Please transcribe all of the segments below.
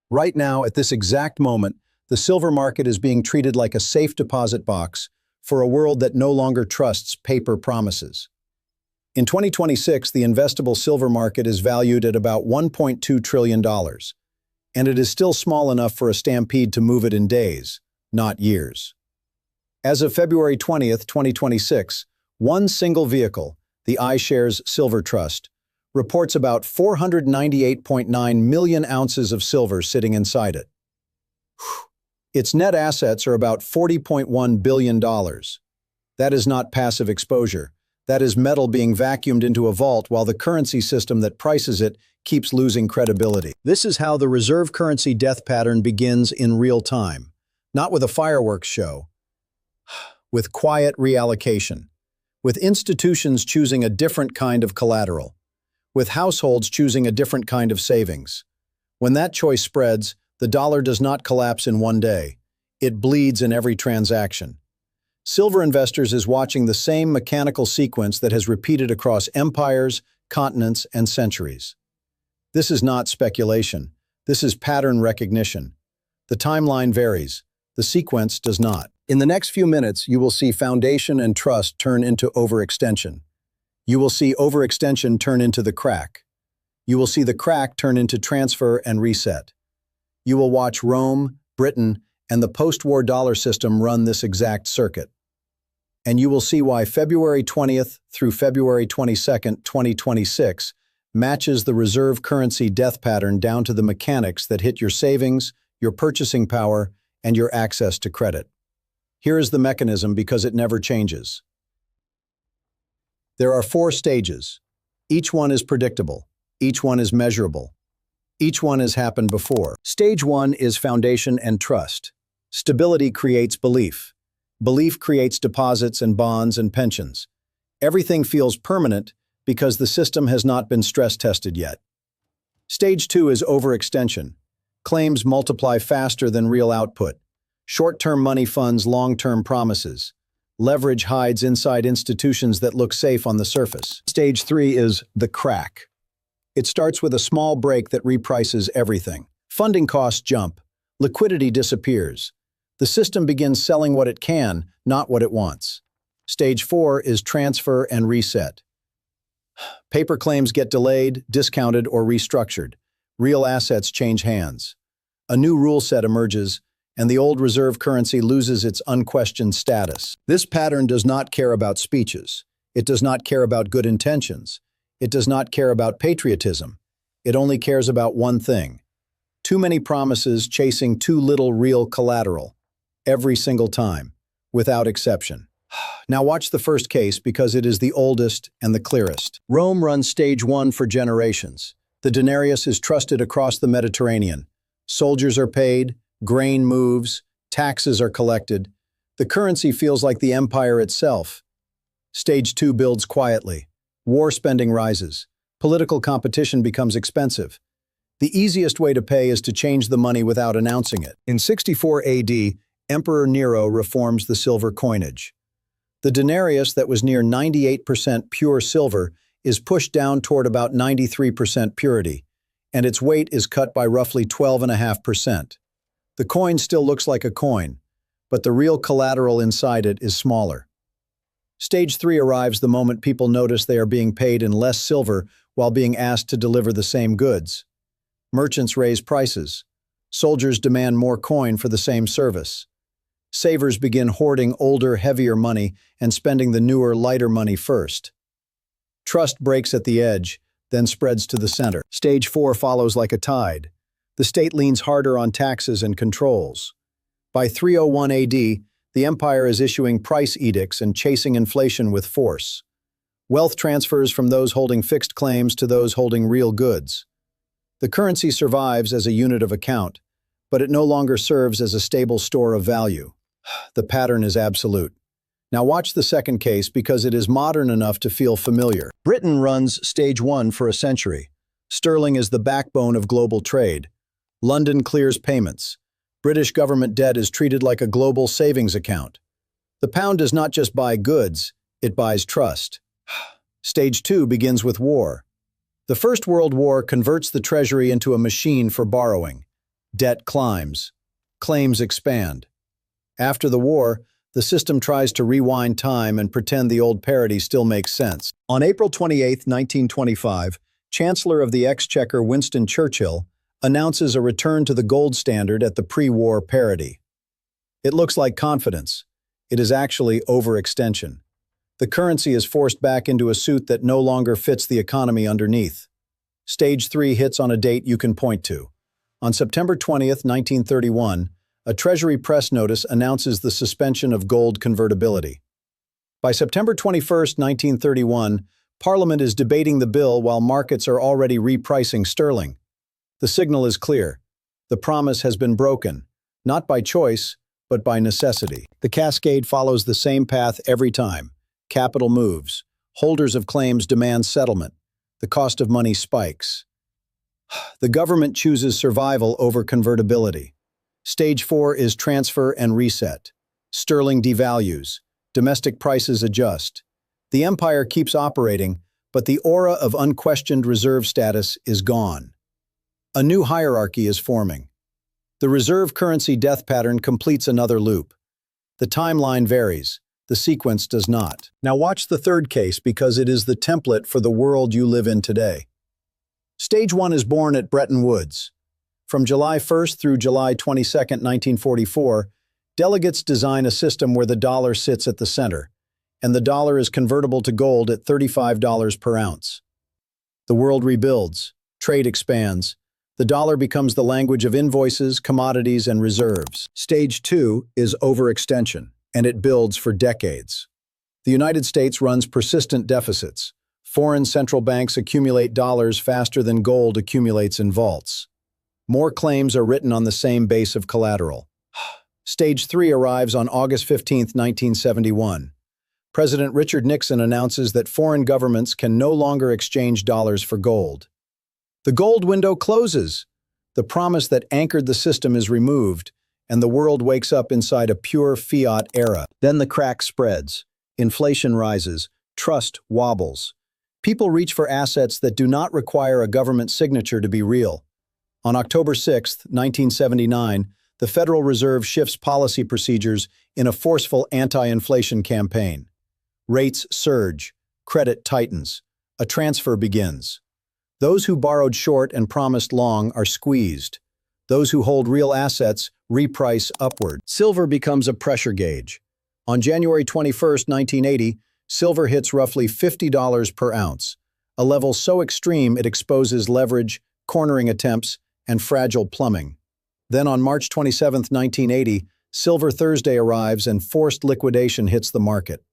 Right now, at this exact moment, the silver market is being treated like a safe deposit box for a world that no longer trusts paper promises. In 2026, the investable silver market is valued at about $1.2 trillion, and it is still small enough for a stampede to move it in days, not years. As of February 20th, 2026, one single vehicle, the iShares Silver Trust, reports about 498.9 million ounces of silver sitting inside it. Its net assets are about $40.1 billion. That is not passive exposure. That is metal being vacuumed into a vault while the currency system that prices it keeps losing credibility. This is how the reserve currency death pattern begins in real time, not with a fireworks show, with quiet reallocation, with institutions choosing a different kind of collateral, with households choosing a different kind of savings. When that choice spreads, the dollar does not collapse in one day. It bleeds in every transaction. Silver Investors is watching the same mechanical sequence that has repeated across empires, continents, and centuries. This is not speculation. This is pattern recognition. The timeline varies. The sequence does not. In the next few minutes, you will see foundation and trust turn into overextension. You will see overextension turn into the crack. You will see the crack turn into transfer and reset. You will watch Rome, Britain, and the post-war dollar system run this exact circuit. And you will see why February 20th through February 22nd, 2026 matches the reserve currency death pattern down to the mechanics that hit your savings, your purchasing power, and your access to credit. Here is the mechanism because it never changes. There are 4 stages. Each one is predictable. Each one is measurable. Each one has happened before. Stage 1 is foundation and trust. Stability creates belief. Belief creates deposits and bonds and pensions. Everything feels permanent because the system has not been stress tested yet. Stage 2 is overextension. Claims multiply faster than real output. Short-term money funds long-term promises. Leverage hides inside institutions that look safe on the surface. Stage 3 is the crack. It starts with a small break that reprices everything. Funding costs jump. Liquidity disappears. The system begins selling what it can, not what it wants. Stage 4 is transfer and reset. Paper claims get delayed, discounted, or restructured. Real assets change hands. A new rule set emerges, and the old reserve currency loses its unquestioned status. This pattern does not care about speeches. It does not care about good intentions. It does not care about patriotism. It only cares about one thing: too many promises chasing too little real collateral. Every single time, without exception. Now watch the first case because it is the oldest and the clearest. Rome runs stage 1 for generations. The denarius is trusted across the Mediterranean. Soldiers are paid, grain moves, taxes are collected. The currency feels like the empire itself. Stage 2 builds quietly. War spending rises. Political competition becomes expensive. The easiest way to pay is to change the money without announcing it. In 64 AD, Emperor Nero reforms the silver coinage. The denarius that was near 98% pure silver is pushed down toward about 93% purity, and its weight is cut by roughly 12.5%. The coin still looks like a coin, but the real collateral inside it is smaller. Stage 3 arrives the moment people notice they are being paid in less silver while being asked to deliver the same goods. Merchants raise prices. Soldiers demand more coin for the same service. Savers begin hoarding older, heavier money and spending the newer, lighter money first. Trust breaks at the edge, then spreads to the center. Stage 4 follows like a tide. The state leans harder on taxes and controls. By 301 AD, the empire is issuing price edicts and chasing inflation with force. Wealth transfers from those holding fixed claims to those holding real goods. The currency survives as a unit of account, but it no longer serves as a stable store of value. The pattern is absolute. Now watch the second case because it is modern enough to feel familiar. Britain runs stage 1 for a century. Sterling is the backbone of global trade. London clears payments. British government debt is treated like a global savings account. The pound does not just buy goods, it buys trust. Stage 2 begins with war. The First World War converts the treasury into a machine for borrowing. Debt climbs. Claims expand. After the war, the system tries to rewind time and pretend the old parody still makes sense. On April 28, 1925, Chancellor of the Exchequer Winston Churchill announces a return to the gold standard at the pre-war parity. It looks like confidence. It is actually overextension. The currency is forced back into a suit that no longer fits the economy underneath. Stage 3 hits on a date you can point to. On September 20th, 1931, a Treasury press notice announces the suspension of gold convertibility. By September 21st, 1931, Parliament is debating the bill while markets are already repricing sterling. The signal is clear. The promise has been broken, not by choice, but by necessity. The cascade follows the same path every time. Capital moves. Holders of claims demand settlement. The cost of money spikes. The government chooses survival over convertibility. Stage 4 is transfer and reset. Sterling devalues. Domestic prices adjust. The empire keeps operating, but the aura of unquestioned reserve status is gone. A new hierarchy is forming. The reserve currency death pattern completes another loop. The timeline varies. The sequence does not. Now watch the third case because it is the template for the world you live in today. Stage 1 is born at Bretton Woods. From July 1st through July 22, 1944, delegates design a system where the dollar sits at the center, and the dollar is convertible to gold at $35 per ounce. The world rebuilds, trade expands, the dollar becomes the language of invoices, commodities, and reserves. Stage 2 is overextension, and it builds for decades. The United States runs persistent deficits. Foreign central banks accumulate dollars faster than gold accumulates in vaults. More claims are written on the same base of collateral. Stage 3 arrives on August 15, 1971. President Richard Nixon announces that foreign governments can no longer exchange dollars for gold. The gold window closes. The promise that anchored the system is removed, and the world wakes up inside a pure fiat era. Then the crack spreads. Inflation rises. Trust wobbles. People reach for assets that do not require a government signature to be real. On October 6, 1979, the Federal Reserve shifts policy procedures in a forceful anti-inflation campaign. Rates surge, credit tightens, a transfer begins. Those who borrowed short and promised long are squeezed. Those who hold real assets reprice upward. Silver becomes a pressure gauge. On January 21, 1980, silver hits roughly $50 per ounce, a level so extreme it exposes leverage, cornering attempts, and fragile plumbing. Then on March 27, 1980, Silver Thursday arrives and forced liquidation hits the market.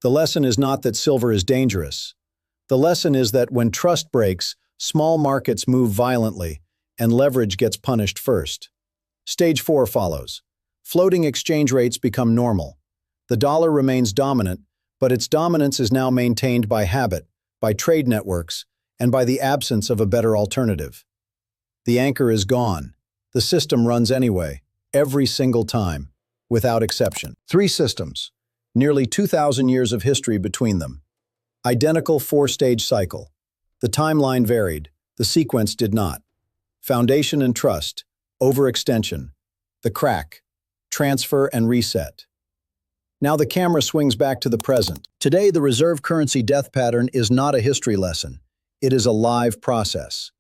The lesson is not that silver is dangerous. The lesson is that when trust breaks, small markets move violently, and leverage gets punished first. Stage 4 follows. Floating exchange rates become normal. The dollar remains dominant, but its dominance is now maintained by habit, by trade networks, and by the absence of a better alternative. The anchor is gone. The system runs anyway, every single time, without exception. 3 systems, nearly 2,000 years of history between them. Identical 4-stage cycle. The timeline varied, the sequence did not. Foundation and trust, overextension, the crack, transfer and reset. Now the camera swings back to the present. Today, the reserve currency death pattern is not a history lesson. It is a live process.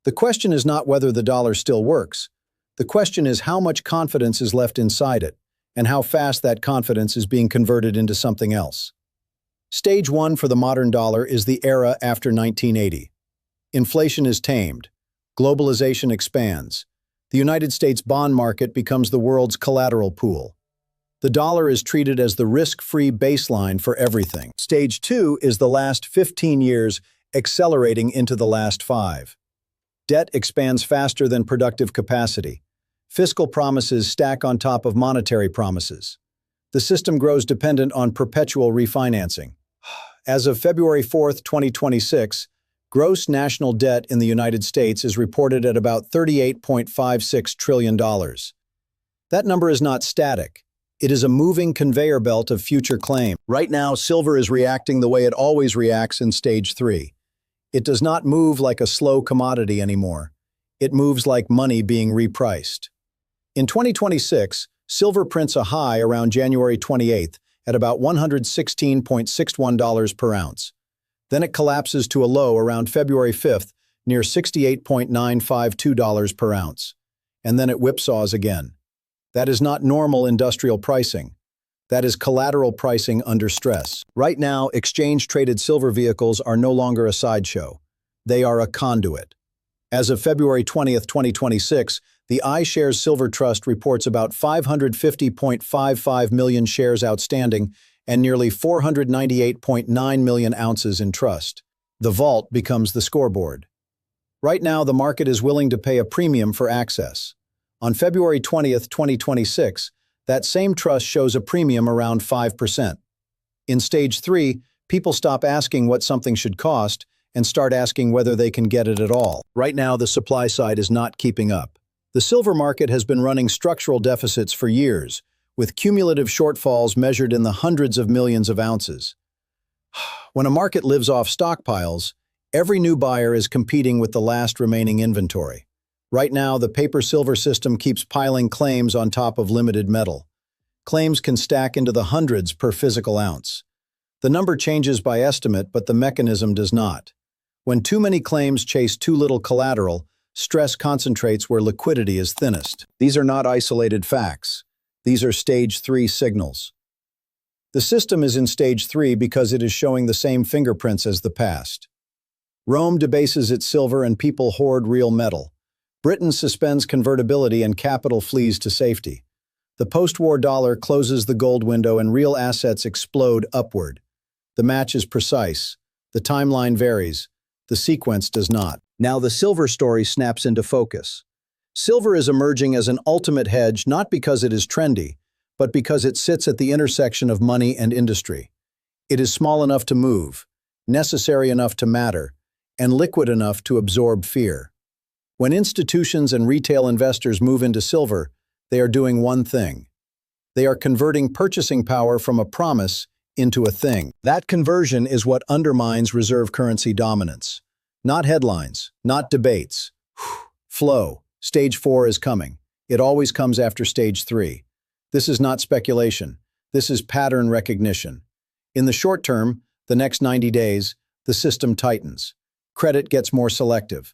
The question is not whether the dollar still works. The question is how much confidence is left inside it, and how fast that confidence is being converted into something else. Stage 1 for the modern dollar is the era after 1980. Inflation is tamed. Globalization expands. The United States bond market becomes the world's collateral pool. The dollar is treated as the risk-free baseline for everything. Stage 2 is the last 15 years accelerating into the last 5. Debt expands faster than productive capacity. Fiscal promises stack on top of monetary promises. The system grows dependent on perpetual refinancing. As of February 4, 2026, gross national debt in the United States is reported at about $38.56 trillion. That number is not static. It is a moving conveyor belt of future claim. Right now, silver is reacting the way it always reacts in Stage 3. It does not move like a slow commodity anymore. It moves like money being repriced. In 2026, silver prints a high around January 28th at about $116.61 per ounce. Then it collapses to a low around February 5th near $68.952 per ounce. And then it whipsaws again. That is not normal industrial pricing. That is collateral pricing under stress. Right now, exchange-traded silver vehicles are no longer a sideshow. They are a conduit. As of February 20th, 2026, the iShares Silver Trust reports about 550.55 million shares outstanding and nearly 498.9 million ounces in trust. The vault becomes the scoreboard. Right now, the market is willing to pay a premium for access. On February 20th, 2026, that same trust shows a premium around 5%. In Stage 3, people stop asking what something should cost and start asking whether they can get it at all. Right now, the supply side is not keeping up. The silver market has been running structural deficits for years, with cumulative shortfalls measured in the hundreds of millions of ounces. When a market lives off stockpiles, every new buyer is competing with the last remaining inventory. Right now, the paper silver system keeps piling claims on top of limited metal. Claims can stack into the hundreds per physical ounce. The number changes by estimate, but the mechanism does not. When too many claims chase too little collateral, stress concentrates where liquidity is thinnest. These are not isolated facts. These are Stage 3 signals. The system is in Stage 3 because it is showing the same fingerprints as the past. Rome debases its silver and people hoard real metal. Britain suspends convertibility and capital flees to safety. The post-war dollar closes the gold window and real assets explode upward. The match is precise. The timeline varies. The sequence does not. Now the silver story snaps into focus. Silver is emerging as an ultimate hedge not because it is trendy, but because it sits at the intersection of money and industry. It is small enough to move, necessary enough to matter, and liquid enough to absorb fear. When institutions and retail investors move into silver, they are doing one thing. They are converting purchasing power from a promise into a thing. That conversion is what undermines reserve currency dominance. Not headlines, not debates. Flow. Stage 4 is coming. It always comes after Stage 3. This is not speculation. This is pattern recognition. In the short term, the next 90 days, the system tightens. Credit gets more selective.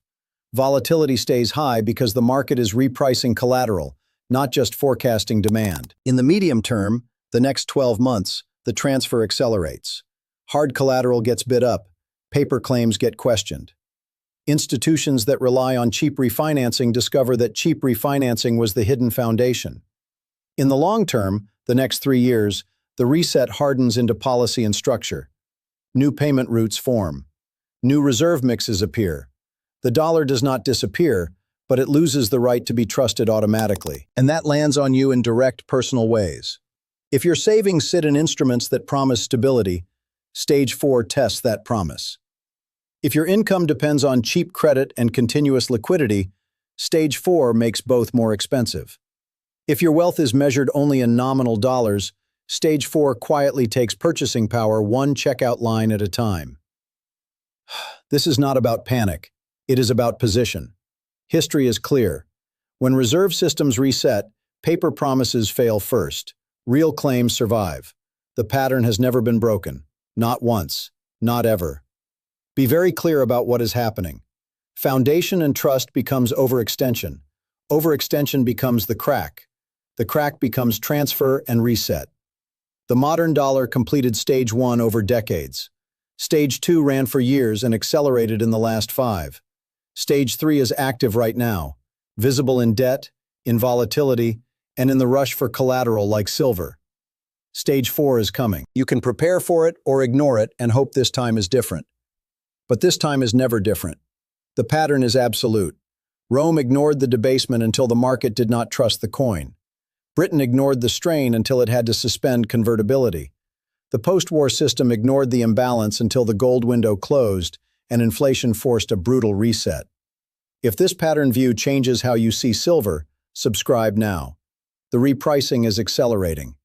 Volatility stays high because the market is repricing collateral, not just forecasting demand. In the medium term, the next 12 months, the transfer accelerates. Hard collateral gets bid up. Paper claims get questioned. Institutions that rely on cheap refinancing discover that cheap refinancing was the hidden foundation. In the long term, the next 3 years, the reset hardens into policy and structure. New payment routes form. New reserve mixes appear. The dollar does not disappear, but it loses the right to be trusted automatically. And that lands on you in direct personal ways. If your savings sit in instruments that promise stability, Stage 4 tests that promise. If your income depends on cheap credit and continuous liquidity, Stage 4 makes both more expensive. If your wealth is measured only in nominal dollars, Stage 4 quietly takes purchasing power one checkout line at a time. This is not about panic. It is about position. History is clear. When reserve systems reset, paper promises fail first. Real claims survive. The pattern has never been broken. Not once. Not ever. Be very clear about what is happening. Foundation and trust becomes overextension. Overextension becomes the crack. The crack becomes transfer and reset. The modern dollar completed Stage 1 over decades. Stage 2 ran for years and accelerated in the last 5. Stage 3 is active right now, visible in debt, in volatility, and in the rush for collateral like silver. Stage 4 is coming. You can prepare for it or ignore it and hope this time is different. But this time is never different. The pattern is absolute. Rome ignored the debasement until the market did not trust the coin. Britain ignored the strain until it had to suspend convertibility. The post-war system ignored the imbalance until the gold window closed and inflation forced a brutal reset. If this pattern view changes how you see silver, subscribe now. The repricing is accelerating.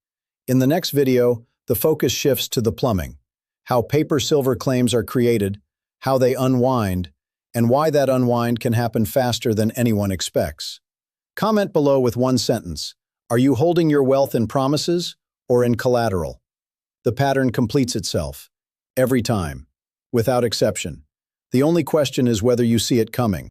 In the next video, the focus shifts to the plumbing, how paper silver claims are created, how they unwind, and why that unwind can happen faster than anyone expects. Comment below with one sentence. Are you holding your wealth in promises or in collateral? The pattern completes itself, every time, without exception. The only question is whether you see it coming.